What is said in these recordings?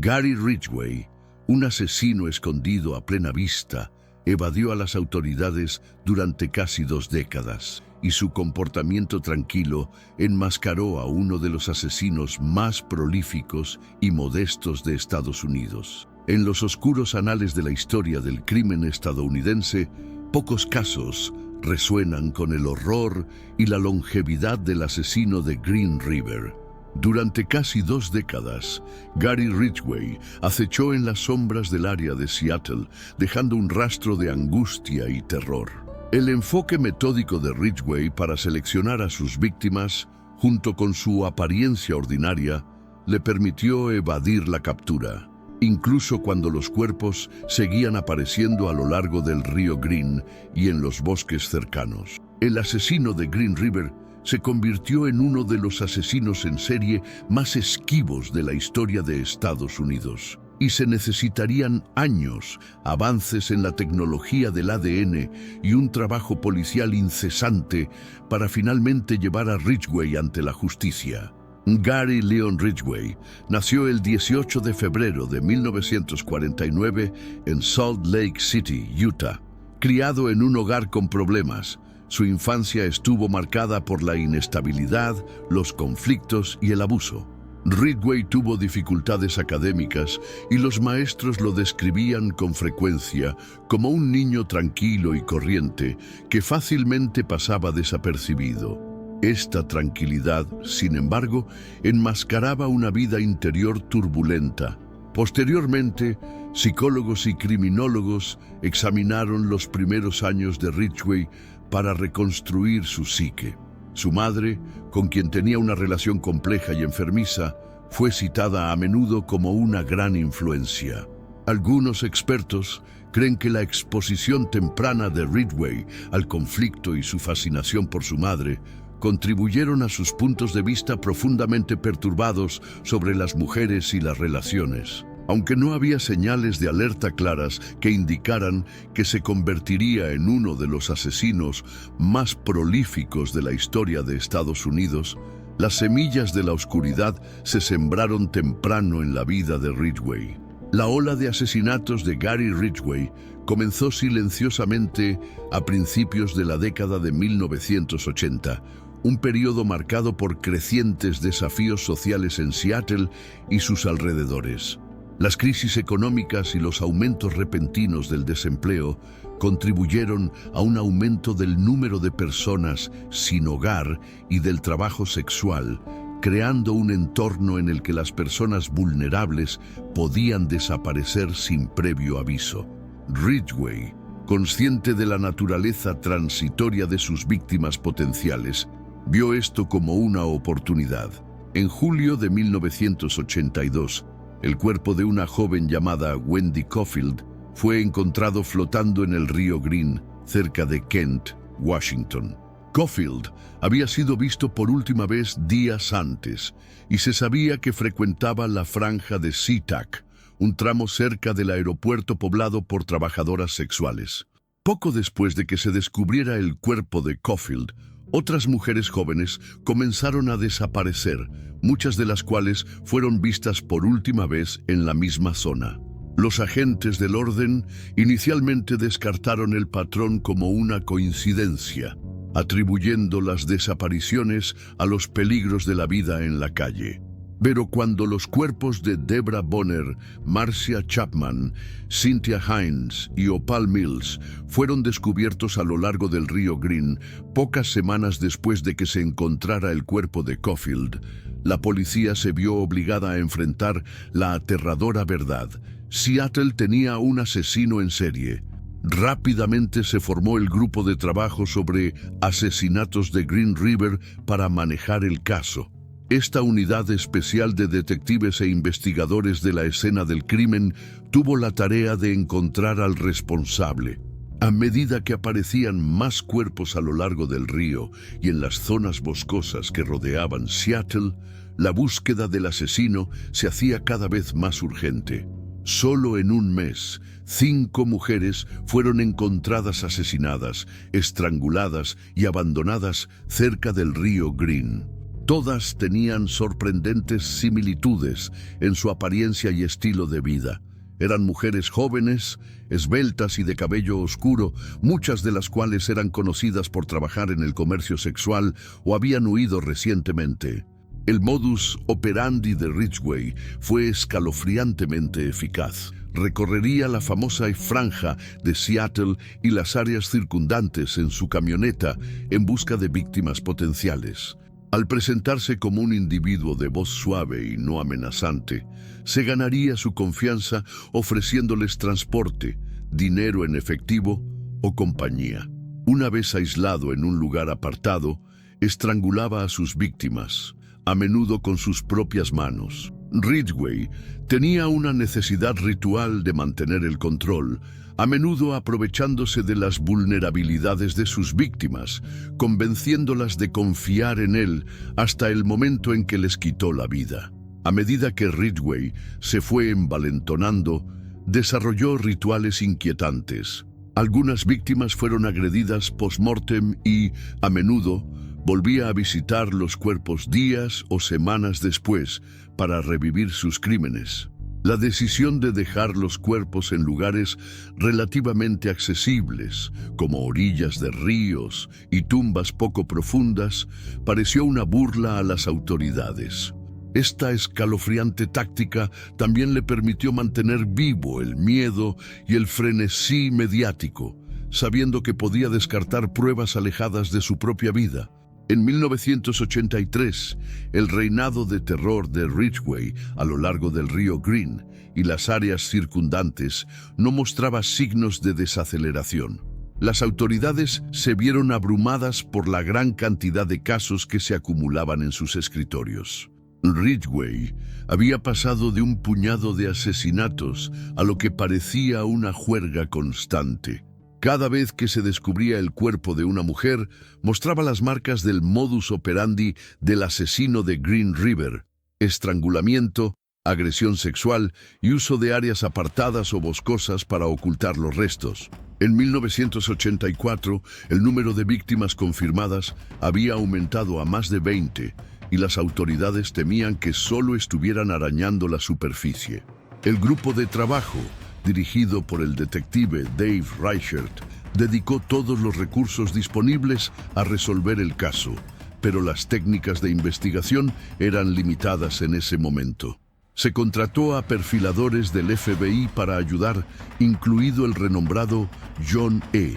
Gary Ridgway, un asesino escondido a plena vista, evadió a las autoridades durante casi 2 décadas, y su comportamiento tranquilo enmascaró a uno de los asesinos más prolíficos y modestos de Estados Unidos. En los oscuros anales de la historia del crimen estadounidense, pocos casos resuenan con el horror y la longevidad del asesino de Green River. Durante casi 2 décadas, Gary Ridgway acechó en las sombras del área de Seattle, dejando un rastro de angustia y terror. El enfoque metódico de Ridgway para seleccionar a sus víctimas, junto con su apariencia ordinaria, le permitió evadir la captura, incluso cuando los cuerpos seguían apareciendo a lo largo del río Green y en los bosques cercanos. El asesino de Green River se convirtió en uno de los asesinos en serie más esquivos de la historia de Estados Unidos, y se necesitarían años, avances en la tecnología del ADN y un trabajo policial incesante para finalmente llevar a Ridgway ante la justicia. Gary Leon Ridgway nació el 18 de febrero de 1949 en Salt Lake City, Utah. Criado en un hogar con problemas, su infancia estuvo marcada por la inestabilidad, los conflictos y el abuso. Ridgway tuvo dificultades académicas y los maestros lo describían con frecuencia como un niño tranquilo y corriente que fácilmente pasaba desapercibido. Esta tranquilidad, sin embargo, enmascaraba una vida interior turbulenta. Posteriormente, psicólogos y criminólogos examinaron los primeros años de Ridgway para reconstruir su psique. Su madre, con quien tenía una relación compleja y enfermiza, fue citada a menudo como una gran influencia. Algunos expertos creen que la exposición temprana de Ridgway al conflicto y su fascinación por su madre contribuyeron a sus puntos de vista profundamente perturbados sobre las mujeres y las relaciones. Aunque no había señales de alerta claras que indicaran que se convertiría en uno de los asesinos más prolíficos de la historia de Estados Unidos, las semillas de la oscuridad se sembraron temprano en la vida de Ridgway. La ola de asesinatos de Gary Ridgway comenzó silenciosamente a principios de la década de 1980, un periodo marcado por crecientes desafíos sociales en Seattle y sus alrededores. Las crisis económicas y los aumentos repentinos del desempleo contribuyeron a un aumento del número de personas sin hogar y del trabajo sexual, creando un entorno en el que las personas vulnerables podían desaparecer sin previo aviso. Ridgway, consciente de la naturaleza transitoria de sus víctimas potenciales, vio esto como una oportunidad. En julio de 1982, el cuerpo de una joven llamada Wendy Caulfield fue encontrado flotando en el río Green, cerca de Kent, Washington. Caulfield había sido visto por última vez días antes y se sabía que frecuentaba la franja de SeaTac, un tramo cerca del aeropuerto poblado por trabajadoras sexuales. Poco después de que se descubriera el cuerpo de Caulfield, otras mujeres jóvenes comenzaron a desaparecer, muchas de las cuales fueron vistas por última vez en la misma zona. Los agentes del orden inicialmente descartaron el patrón como una coincidencia, atribuyendo las desapariciones a los peligros de la vida en la calle. Pero cuando los cuerpos de Debra Bonner, Marcia Chapman, Cynthia Hines y Opal Mills fueron descubiertos a lo largo del río Green, pocas semanas después de que se encontrara el cuerpo de Caulfield, la policía se vio obligada a enfrentar la aterradora verdad. Seattle tenía un asesino en serie. Rápidamente se formó el grupo de trabajo sobre asesinatos de Green River para manejar el caso. Esta unidad especial de detectives e investigadores de la escena del crimen tuvo la tarea de encontrar al responsable. A medida que aparecían más cuerpos a lo largo del río y en las zonas boscosas que rodeaban Seattle, la búsqueda del asesino se hacía cada vez más urgente. Solo en un mes, 5 mujeres fueron encontradas asesinadas, estranguladas y abandonadas cerca del río Green. Todas tenían sorprendentes similitudes en su apariencia y estilo de vida. Eran mujeres jóvenes, esbeltas y de cabello oscuro, muchas de las cuales eran conocidas por trabajar en el comercio sexual o habían huido recientemente. El modus operandi de Ridgway fue escalofriantemente eficaz. Recorrería la famosa franja de Seattle y las áreas circundantes en su camioneta en busca de víctimas potenciales. Al presentarse como un individuo de voz suave y no amenazante, se ganaría su confianza ofreciéndoles transporte, dinero en efectivo o compañía. Una vez aislado en un lugar apartado, estrangulaba a sus víctimas, a menudo con sus propias manos. Ridgway tenía una necesidad ritual de mantener el control, a menudo aprovechándose de las vulnerabilidades de sus víctimas, convenciéndolas de confiar en él hasta el momento en que les quitó la vida. A medida que Ridgway se fue envalentonando, desarrolló rituales inquietantes. Algunas víctimas fueron agredidas post-mortem y, a menudo, volvía a visitar los cuerpos días o semanas después para revivir sus crímenes. La decisión de dejar los cuerpos en lugares relativamente accesibles, como orillas de ríos y tumbas poco profundas, pareció una burla a las autoridades. Esta escalofriante táctica también le permitió mantener vivo el miedo y el frenesí mediático, sabiendo que podía descartar pruebas alejadas de su propia vida. En 1983, el reinado de terror de Ridgway a lo largo del río Green y las áreas circundantes no mostraba signos de desaceleración. Las autoridades se vieron abrumadas por la gran cantidad de casos que se acumulaban en sus escritorios. Ridgway había pasado de un puñado de asesinatos a lo que parecía una juerga constante. Cada vez que se descubría el cuerpo de una mujer, mostraba las marcas del modus operandi del asesino de Green River: estrangulamiento, agresión sexual y uso de áreas apartadas o boscosas para ocultar los restos. En 1984, el número de víctimas confirmadas había aumentado a más de 20 y las autoridades temían que solo estuvieran arañando la superficie. El grupo de trabajo, dirigido por el detective Dave Reichert, dedicó todos los recursos disponibles a resolver el caso, pero las técnicas de investigación eran limitadas en ese momento. Se contrató a perfiladores del FBI para ayudar, incluido el renombrado John E.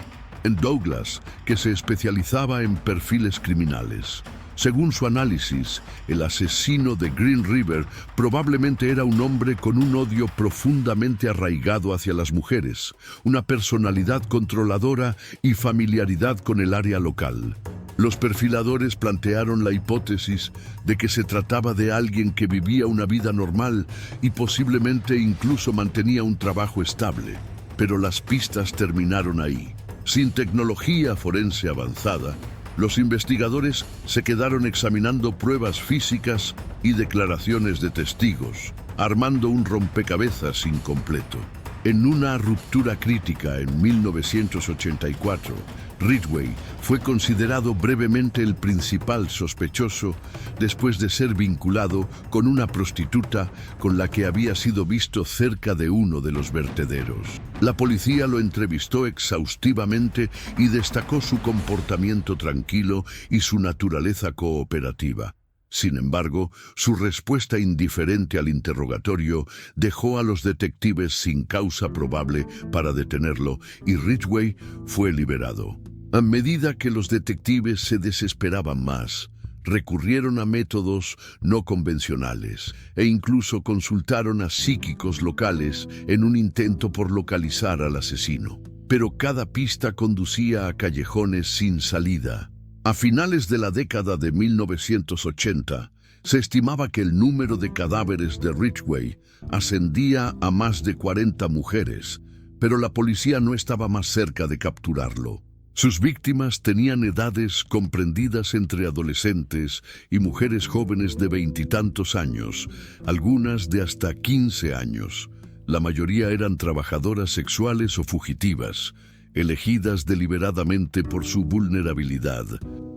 Douglas, que se especializaba en perfiles criminales. Según su análisis, el asesino de Green River probablemente era un hombre con un odio profundamente arraigado hacia las mujeres, una personalidad controladora y familiaridad con el área local. Los perfiladores plantearon la hipótesis de que se trataba de alguien que vivía una vida normal y posiblemente incluso mantenía un trabajo estable, pero las pistas terminaron ahí. Sin tecnología forense avanzada, los investigadores se quedaron examinando pruebas físicas y declaraciones de testigos, armando un rompecabezas incompleto. En una ruptura crítica en 1984, Ridgway fue considerado brevemente el principal sospechoso después de ser vinculado con una prostituta con la que había sido visto cerca de uno de los vertederos. La policía lo entrevistó exhaustivamente y destacó su comportamiento tranquilo y su naturaleza cooperativa. Sin embargo, su respuesta indiferente al interrogatorio dejó a los detectives sin causa probable para detenerlo y Ridgway fue liberado. A medida que los detectives se desesperaban más, recurrieron a métodos no convencionales e incluso consultaron a psíquicos locales en un intento por localizar al asesino. Pero cada pista conducía a callejones sin salida. A finales de la década de 1980, se estimaba que el número de cadáveres de Ridgway ascendía a más de 40 mujeres, pero la policía no estaba más cerca de capturarlo. Sus víctimas tenían edades comprendidas entre adolescentes y mujeres jóvenes de 20 y tantos años, algunas de hasta 15 años. La mayoría eran trabajadoras sexuales o fugitivas. elegidas deliberadamente por su vulnerabilidad.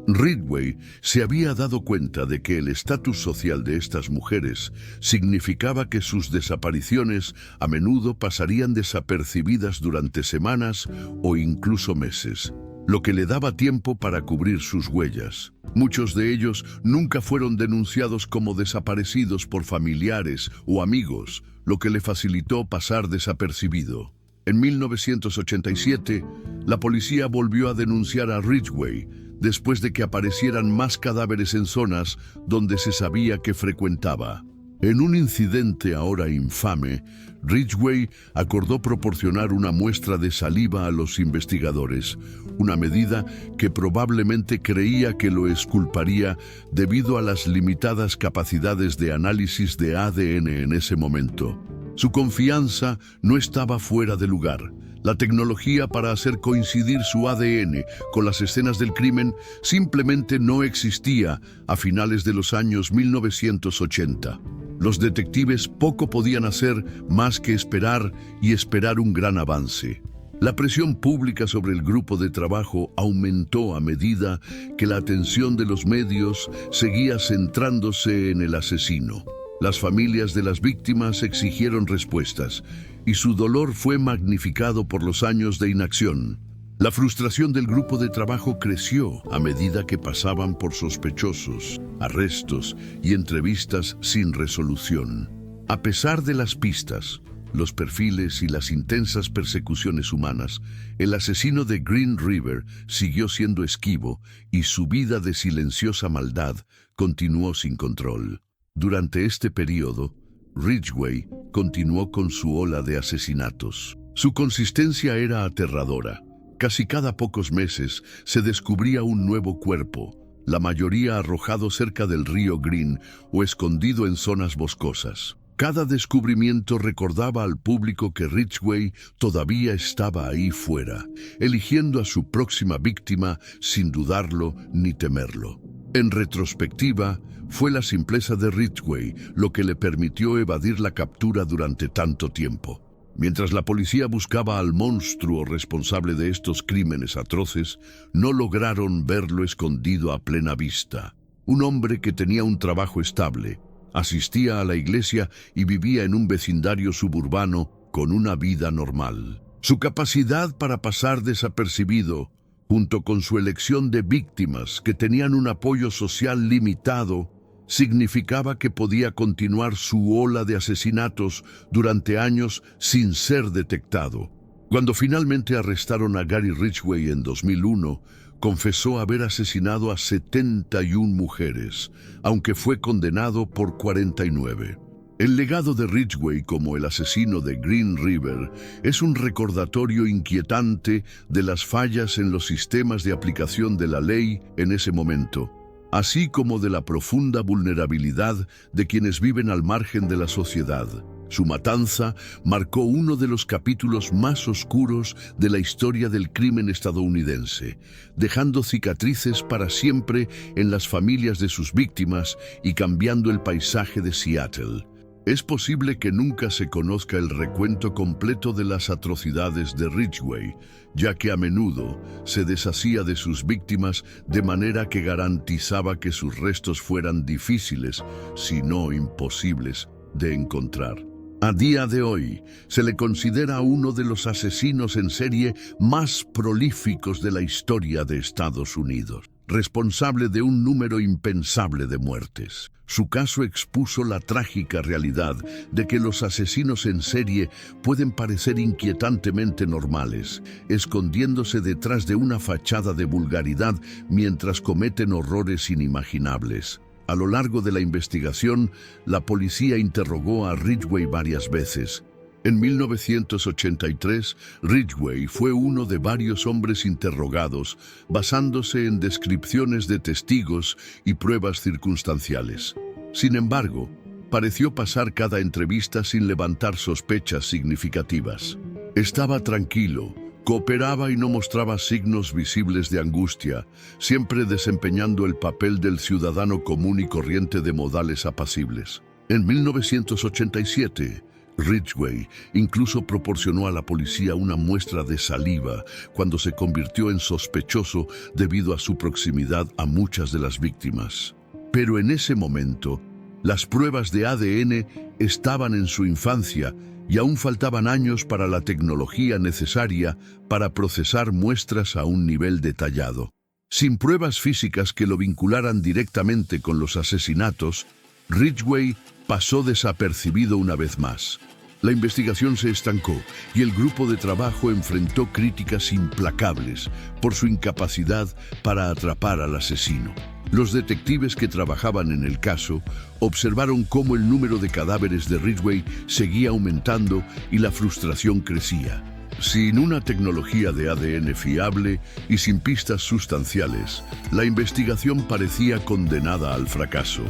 Ridgway se había dado cuenta de que el estatus social de estas mujeres significaba que sus desapariciones a menudo pasarían desapercibidas durante semanas o incluso meses, lo que le daba tiempo para cubrir sus huellas. Muchos de ellos nunca fueron denunciados como desaparecidos por familiares o amigos, lo que le facilitó pasar desapercibido. En 1987, la policía volvió a denunciar a Ridgway después de que aparecieran más cadáveres en zonas donde se sabía que frecuentaba. En un incidente ahora infame, Ridgway acordó proporcionar una muestra de saliva a los investigadores, una medida que probablemente creía que lo exculparía debido a las limitadas capacidades de análisis de ADN en ese momento. Su confianza no estaba fuera de lugar. La tecnología para hacer coincidir su ADN con las escenas del crimen simplemente no existía a finales de los años 1980. Los detectives poco podían hacer más que esperar y esperar un gran avance. La presión pública sobre el grupo de trabajo aumentó a medida que la atención de los medios seguía centrándose en el asesino. Las familias de las víctimas exigieron respuestas, y su dolor fue magnificado por los años de inacción. La frustración del grupo de trabajo creció a medida que pasaban por sospechosos, arrestos y entrevistas sin resolución. A pesar de las pistas, los perfiles y las intensas persecuciones humanas, el asesino de Green River siguió siendo esquivo y su vida de silenciosa maldad continuó sin control. Durante este periodo, Ridgway continuó con su ola de asesinatos. Su consistencia era aterradora. Casi cada pocos meses se descubría un nuevo cuerpo, la mayoría arrojado cerca del río Green o escondido en zonas boscosas. Cada descubrimiento recordaba al público que Ridgway todavía estaba ahí fuera, eligiendo a su próxima víctima sin dudarlo ni temerlo. En retrospectiva, fue la simpleza de Ridgway lo que le permitió evadir la captura durante tanto tiempo. Mientras la policía buscaba al monstruo responsable de estos crímenes atroces, no lograron verlo escondido a plena vista. Un hombre que tenía un trabajo estable, asistía a la iglesia y vivía en un vecindario suburbano con una vida normal. Su capacidad para pasar desapercibido, junto con su elección de víctimas que tenían un apoyo social limitado, significaba que podía continuar su ola de asesinatos durante años sin ser detectado. Cuando finalmente arrestaron a Gary Ridgway en 2001, confesó haber asesinado a 71 mujeres, aunque fue condenado por 49. El legado de Ridgway como el asesino de Green River es un recordatorio inquietante de las fallas en los sistemas de aplicación de la ley en ese momento, así como de la profunda vulnerabilidad de quienes viven al margen de la sociedad. Su matanza marcó uno de los capítulos más oscuros de la historia del crimen estadounidense, dejando cicatrices para siempre en las familias de sus víctimas y cambiando el paisaje de Seattle. Es posible que nunca se conozca el recuento completo de las atrocidades de Ridgway, ya que a menudo se deshacía de sus víctimas de manera que garantizaba que sus restos fueran difíciles, si no imposibles, de encontrar. A día de hoy, se le considera uno de los asesinos en serie más prolíficos de la historia de Estados Unidos, responsable de un número impensable de muertes. Su caso expuso la trágica realidad de que los asesinos en serie pueden parecer inquietantemente normales, escondiéndose detrás de una fachada de vulgaridad mientras cometen horrores inimaginables. A lo largo de la investigación, la policía interrogó a Ridgway varias veces. En 1983, Ridgway fue uno de varios hombres interrogados, basándose en descripciones de testigos y pruebas circunstanciales. Sin embargo, pareció pasar cada entrevista sin levantar sospechas significativas. Estaba tranquilo, cooperaba y no mostraba signos visibles de angustia, siempre desempeñando el papel del ciudadano común y corriente de modales apacibles. En 1987, Ridgway incluso proporcionó a la policía una muestra de saliva cuando se convirtió en sospechoso debido a su proximidad a muchas de las víctimas. Pero en ese momento, las pruebas de ADN estaban en su infancia y aún faltaban años para la tecnología necesaria para procesar muestras a un nivel detallado. Sin pruebas físicas que lo vincularan directamente con los asesinatos, Ridgway pasó desapercibido una vez más. La investigación se estancó y el grupo de trabajo enfrentó críticas implacables por su incapacidad para atrapar al asesino. Los detectives que trabajaban en el caso observaron cómo el número de cadáveres de Ridgway seguía aumentando y la frustración crecía. Sin una tecnología de ADN fiable y sin pistas sustanciales, la investigación parecía condenada al fracaso.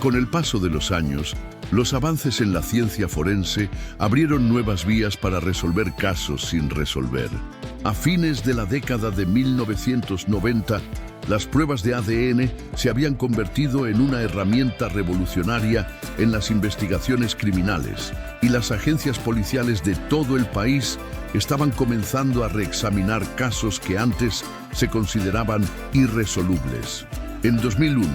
Con el paso de los años, los avances en la ciencia forense abrieron nuevas vías para resolver casos sin resolver. A fines de la década de 1990, las pruebas de ADN se habían convertido en una herramienta revolucionaria en las investigaciones criminales, y las agencias policiales de todo el país estaban comenzando a reexaminar casos que antes se consideraban irresolubles. En 2001,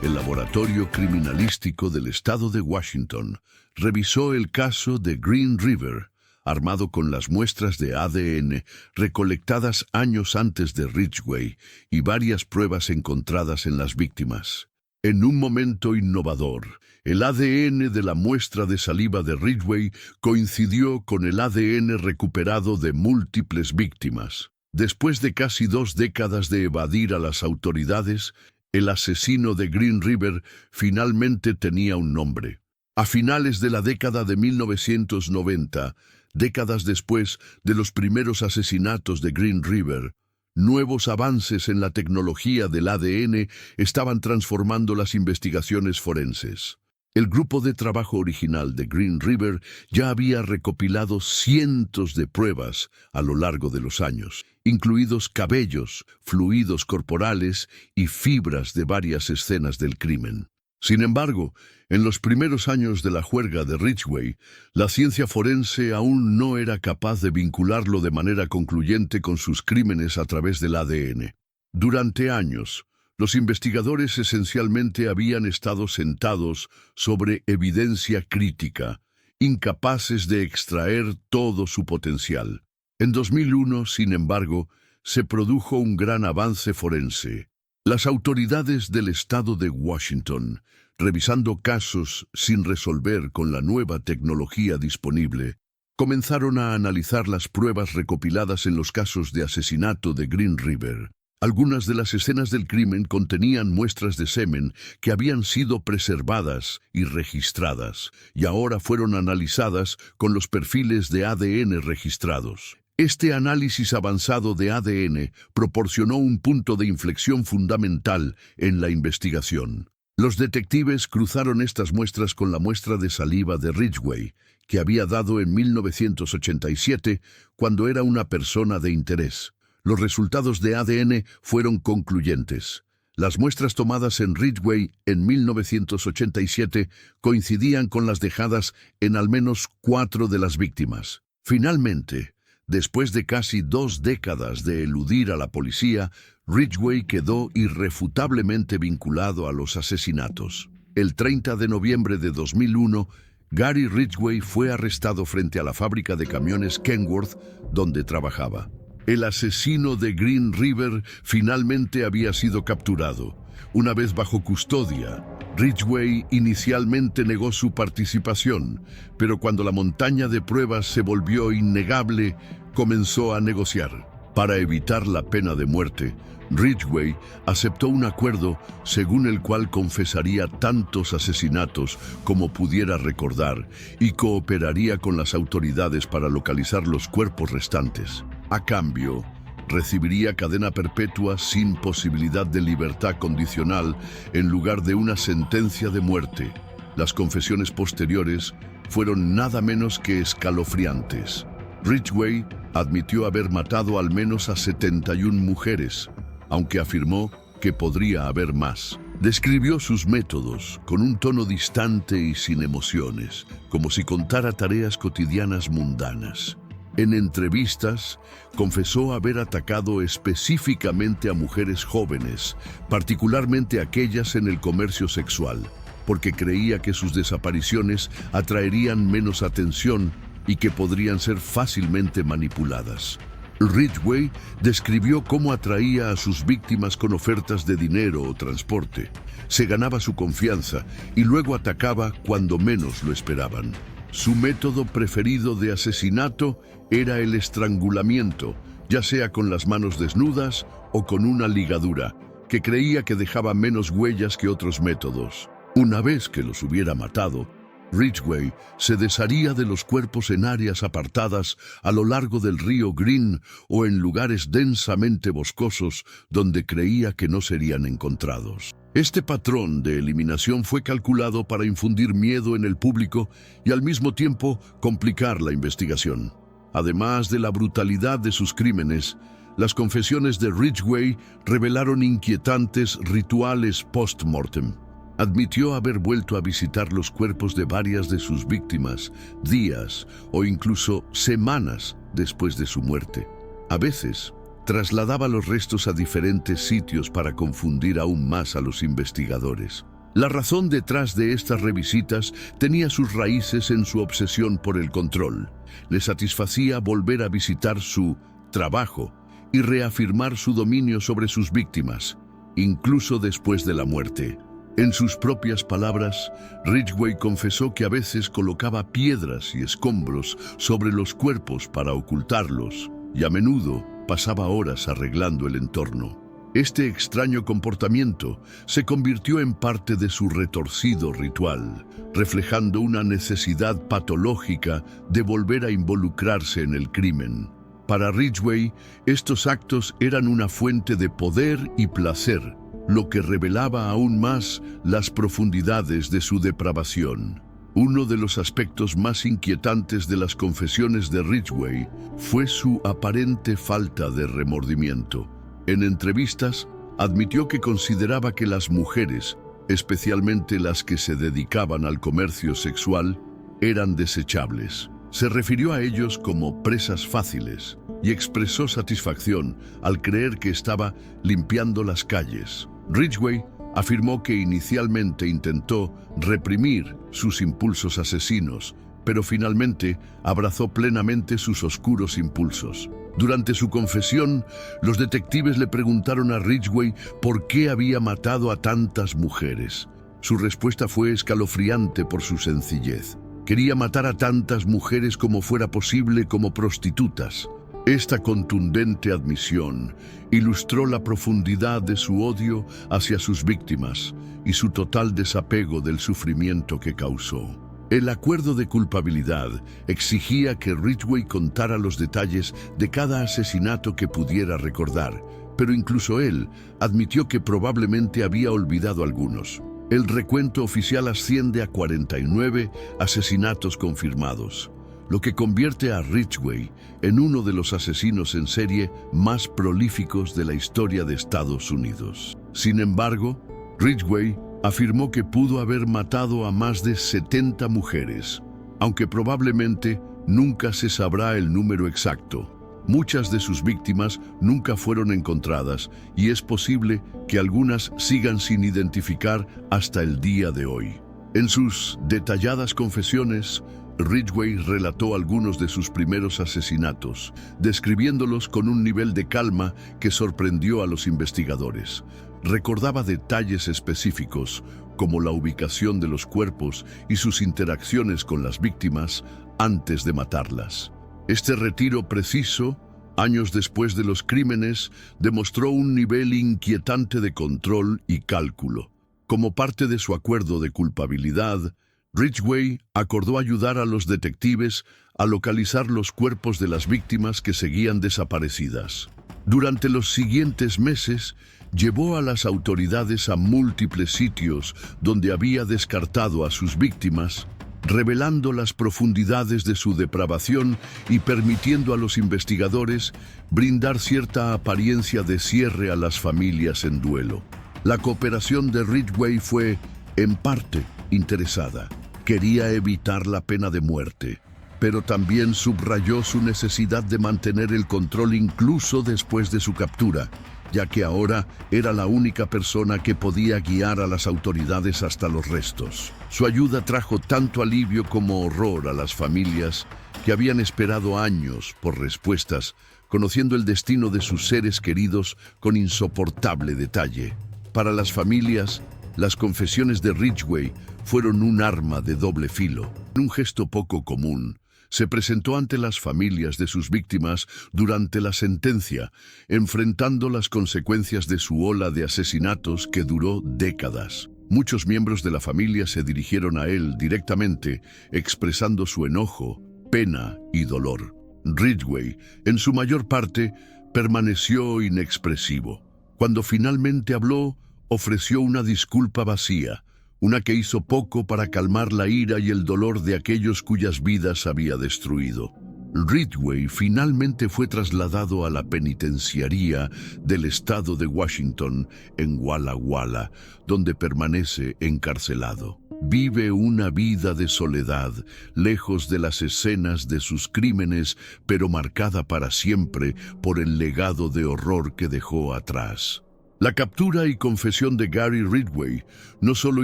el Laboratorio Criminalístico del Estado de Washington revisó el caso de Green River, armado con las muestras de ADN recolectadas años antes de Ridgway y varias pruebas encontradas en las víctimas. En un momento innovador, el ADN de la muestra de saliva de Ridgway coincidió con el ADN recuperado de múltiples víctimas. Después de casi 2 décadas de evadir a las autoridades, el asesino de Green River finalmente tenía un nombre. A finales de la década de 1990, décadas después de los primeros asesinatos de Green River, nuevos avances en la tecnología del ADN estaban transformando las investigaciones forenses. El grupo de trabajo original de Green River ya había recopilado cientos de pruebas a lo largo de los años, incluidos cabellos, fluidos corporales y fibras de varias escenas del crimen. Sin embargo, en los primeros años de la juerga de Ridgway, la ciencia forense aún no era capaz de vincularlo de manera concluyente con sus crímenes a través del ADN. Durante años, los investigadores esencialmente habían estado sentados sobre evidencia crítica, incapaces de extraer todo su potencial. En 2001, sin embargo, se produjo un gran avance forense. Las autoridades del estado de Washington, revisando casos sin resolver con la nueva tecnología disponible, comenzaron a analizar las pruebas recopiladas en los casos de asesinato de Green River. Algunas de las escenas del crimen contenían muestras de semen que habían sido preservadas y registradas, y ahora fueron analizadas con los perfiles de ADN registrados. Este análisis avanzado de ADN proporcionó un punto de inflexión fundamental en la investigación. Los detectives cruzaron estas muestras con la muestra de saliva de Ridgway, que había dado en 1987 cuando era una persona de interés. Los resultados de ADN fueron concluyentes. Las muestras tomadas en Ridgway en 1987 coincidían con las dejadas en al menos 4 de las víctimas. Finalmente, después de casi 2 décadas de eludir a la policía, Ridgway quedó irrefutablemente vinculado a los asesinatos. El 30 de noviembre de 2001, Gary Ridgway fue arrestado frente a la fábrica de camiones Kenworth, donde trabajaba. El asesino de Green River finalmente había sido capturado. Una vez bajo custodia, Ridgway inicialmente negó su participación, pero cuando la montaña de pruebas se volvió innegable, comenzó a negociar. Para evitar la pena de muerte, Ridgway aceptó un acuerdo según el cual confesaría tantos asesinatos como pudiera recordar y cooperaría con las autoridades para localizar los cuerpos restantes. A cambio, recibiría cadena perpetua sin posibilidad de libertad condicional en lugar de una sentencia de muerte. Las confesiones posteriores fueron nada menos que escalofriantes. Ridgway admitió haber matado al menos a 71 mujeres, aunque afirmó que podría haber más. Describió sus métodos con un tono distante y sin emociones, como si contara tareas cotidianas mundanas. En entrevistas, confesó haber atacado específicamente a mujeres jóvenes, particularmente aquellas en el comercio sexual, porque creía que sus desapariciones atraerían menos atención y que podrían ser fácilmente manipuladas. Ridgway describió cómo atraía a sus víctimas con ofertas de dinero o transporte. Se ganaba su confianza y luego atacaba cuando menos lo esperaban. Su método preferido de asesinato era el estrangulamiento, ya sea con las manos desnudas o con una ligadura, que creía que dejaba menos huellas que otros métodos. Una vez que los hubiera matado, Ridgway se desharía de los cuerpos en áreas apartadas a lo largo del río Green o en lugares densamente boscosos donde creía que no serían encontrados. Este patrón de eliminación fue calculado para infundir miedo en el público y al mismo tiempo complicar la investigación. Además de la brutalidad de sus crímenes, las confesiones de Ridgway revelaron inquietantes rituales post-mortem. Admitió haber vuelto a visitar los cuerpos de varias de sus víctimas días o incluso semanas después de su muerte. A veces, trasladaba los restos a diferentes sitios para confundir aún más a los investigadores. La razón detrás de estas revisitas tenía sus raíces en su obsesión por el control. Le satisfacía volver a visitar su trabajo y reafirmar su dominio sobre sus víctimas, incluso después de la muerte. En sus propias palabras, Ridgway confesó que a veces colocaba piedras y escombros sobre los cuerpos para ocultarlos, y a menudo pasaba horas arreglando el entorno. Este extraño comportamiento se convirtió en parte de su retorcido ritual, reflejando una necesidad patológica de volver a involucrarse en el crimen. Para Ridgway, estos actos eran una fuente de poder y placer, lo que revelaba aún más las profundidades de su depravación. Uno de los aspectos más inquietantes de las confesiones de Ridgway fue su aparente falta de remordimiento. En entrevistas, admitió que consideraba que las mujeres, especialmente las que se dedicaban al comercio sexual, eran desechables. Se refirió a ellos como presas fáciles y expresó satisfacción al creer que estaba limpiando las calles. Ridgway afirmó que inicialmente intentó reprimir sus impulsos asesinos, pero finalmente abrazó plenamente sus oscuros impulsos. Durante su confesión, los detectives le preguntaron a Ridgway por qué había matado a tantas mujeres. Su respuesta fue escalofriante por su sencillez. Quería matar a tantas mujeres como fuera posible como prostitutas. Esta contundente admisión ilustró la profundidad de su odio hacia sus víctimas y su total desapego del sufrimiento que causó. El acuerdo de culpabilidad exigía que Ridgway contara los detalles de cada asesinato que pudiera recordar, pero incluso él admitió que probablemente había olvidado algunos. El recuento oficial asciende a 49 asesinatos confirmados, lo que convierte a Ridgway en uno de los asesinos en serie más prolíficos de la historia de Estados Unidos. Sin embargo, Ridgway afirmó que pudo haber matado a más de 70 mujeres, aunque probablemente nunca se sabrá el número exacto. Muchas de sus víctimas nunca fueron encontradas y es posible que algunas sigan sin identificar hasta el día de hoy. En sus detalladas confesiones, Ridgway relató algunos de sus primeros asesinatos, describiéndolos con un nivel de calma que sorprendió a los investigadores. Recordaba detalles específicos, como la ubicación de los cuerpos y sus interacciones con las víctimas antes de matarlas. Este retiro preciso, años después de los crímenes, demostró un nivel inquietante de control y cálculo. Como parte de su acuerdo de culpabilidad, Ridgway acordó ayudar a los detectives a localizar los cuerpos de las víctimas que seguían desaparecidas. Durante los siguientes meses, llevó a las autoridades a múltiples sitios donde había descartado a sus víctimas, revelando las profundidades de su depravación y permitiendo a los investigadores brindar cierta apariencia de cierre a las familias en duelo. La cooperación de Ridgway fue, en parte, interesada. Quería evitar la pena de muerte, pero también subrayó su necesidad de mantener el control incluso después de su captura, ya que ahora era la única persona que podía guiar a las autoridades hasta los restos. Su ayuda trajo tanto alivio como horror a las familias que habían esperado años por respuestas, conociendo el destino de sus seres queridos con insoportable detalle. Para las familias, las confesiones de Ridgway fueron un arma de doble filo. En un gesto poco común, se presentó ante las familias de sus víctimas durante la sentencia, enfrentando las consecuencias de su ola de asesinatos que duró décadas. Muchos miembros de la familia se dirigieron a él directamente, expresando su enojo, pena y dolor. Ridgway, en su mayor parte, permaneció inexpresivo. Cuando finalmente habló, ofreció una disculpa vacía, una que hizo poco para calmar la ira y el dolor de aquellos cuyas vidas había destruido. Ridgway finalmente fue trasladado a la penitenciaría del estado de Washington, en Walla Walla, donde permanece encarcelado. Vive una vida de soledad, lejos de las escenas de sus crímenes, pero marcada para siempre por el legado de horror que dejó atrás. La captura y confesión de Gary Ridgway no solo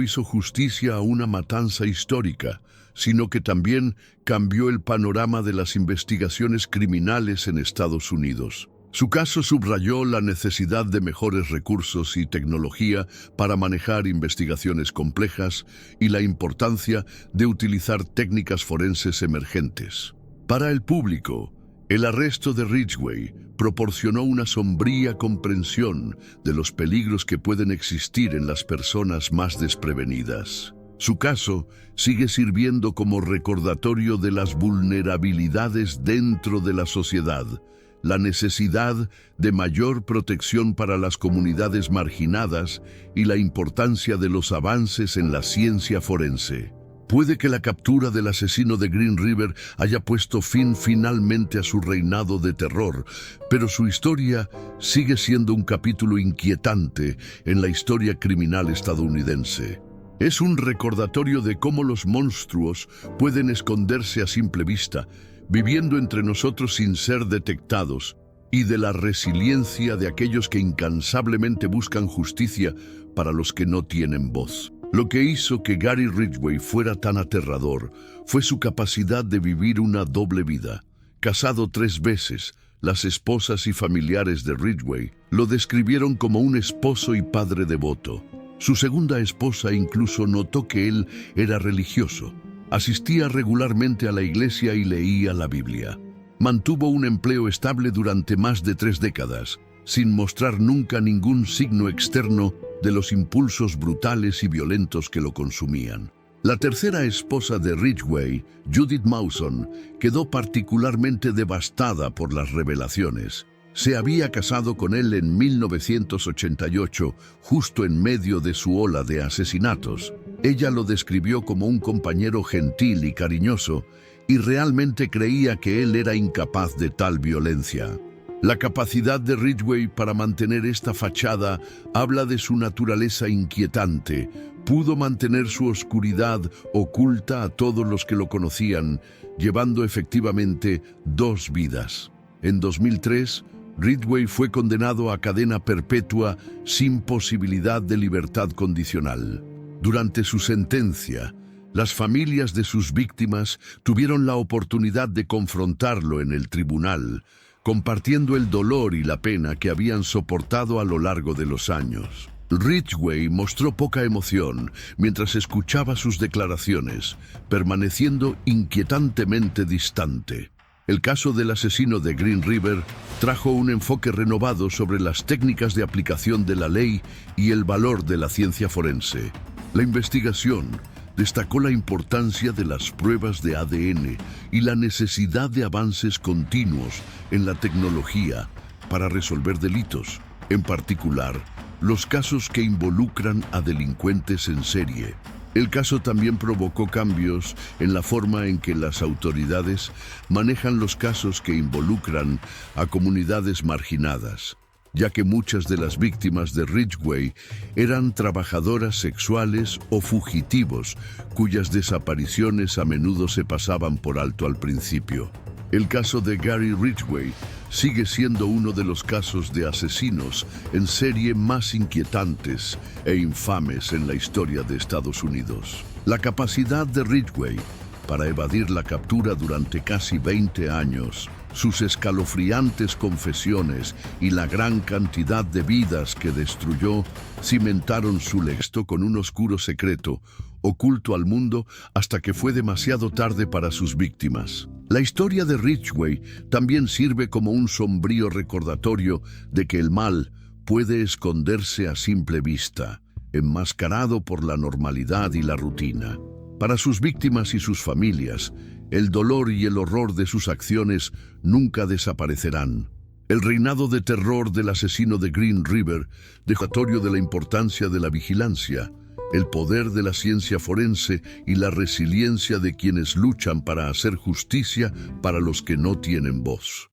hizo justicia a una matanza histórica, sino que también cambió el panorama de las investigaciones criminales en Estados Unidos. Su caso subrayó la necesidad de mejores recursos y tecnología para manejar investigaciones complejas y la importancia de utilizar técnicas forenses emergentes. Para el público, el arresto de Ridgway proporcionó una sombría comprensión de los peligros que pueden existir en las personas más desprevenidas. Su caso sigue sirviendo como recordatorio de las vulnerabilidades dentro de la sociedad, la necesidad de mayor protección para las comunidades marginadas y la importancia de los avances en la ciencia forense. Puede que la captura del asesino de Green River haya puesto fin finalmente a su reinado de terror, pero su historia sigue siendo un capítulo inquietante en la historia criminal estadounidense. Es un recordatorio de cómo los monstruos pueden esconderse a simple vista, viviendo entre nosotros sin ser detectados, y de la resiliencia de aquellos que incansablemente buscan justicia para los que no tienen voz. Lo que hizo que Gary Ridgway fuera tan aterrador fue su capacidad de vivir una doble vida. Casado 3 veces, las esposas y familiares de Ridgway lo describieron como un esposo y padre devoto. Su segunda esposa incluso notó que él era religioso. Asistía regularmente a la iglesia y leía la Biblia. Mantuvo un empleo estable durante más de 3 décadas, sin mostrar nunca ningún signo externo de los impulsos brutales y violentos que lo consumían. La tercera esposa de Ridgway, Judith Mawson, quedó particularmente devastada por las revelaciones. Se había casado con él en 1988, justo en medio de su ola de asesinatos. Ella lo describió como un compañero gentil y cariñoso, y realmente creía que él era incapaz de tal violencia. La capacidad de Ridgway para mantener esta fachada habla de su naturaleza inquietante. Pudo mantener su oscuridad oculta a todos los que lo conocían, llevando efectivamente 2 vidas. En 2003, Ridgway fue condenado a cadena perpetua sin posibilidad de libertad condicional. Durante su sentencia, las familias de sus víctimas tuvieron la oportunidad de confrontarlo en el tribunal, compartiendo el dolor y la pena que habían soportado a lo largo de los años. Ridgway mostró poca emoción mientras escuchaba sus declaraciones, permaneciendo inquietantemente distante. El caso del asesino de Green River trajo un enfoque renovado sobre las técnicas de aplicación de la ley y el valor de la ciencia forense. La investigación destacó la importancia de las pruebas de ADN y la necesidad de avances continuos en la tecnología para resolver delitos, en particular, los casos que involucran a delincuentes en serie. El caso también provocó cambios en la forma en que las autoridades manejan los casos que involucran a comunidades marginadas. ya que muchas de las víctimas de Ridgway eran trabajadoras sexuales o fugitivos, cuyas desapariciones a menudo se pasaban por alto al principio. El caso de Gary Ridgway sigue siendo uno de los casos de asesinos en serie más inquietantes e infames en la historia de Estados Unidos. La capacidad de Ridgway para evadir la captura durante casi 20 años, sus escalofriantes confesiones y la gran cantidad de vidas que destruyó cimentaron su legado con un oscuro secreto, oculto al mundo hasta que fue demasiado tarde para sus víctimas. La historia de Ridgway también sirve como un sombrío recordatorio de que el mal puede esconderse a simple vista, enmascarado por la normalidad y la rutina. Para sus víctimas y sus familias, el dolor y el horror de sus acciones nunca desaparecerán. El reinado de terror del asesino de Green River, recordatorio de la importancia de la vigilancia, el poder de la ciencia forense y la resiliencia de quienes luchan para hacer justicia para los que no tienen voz.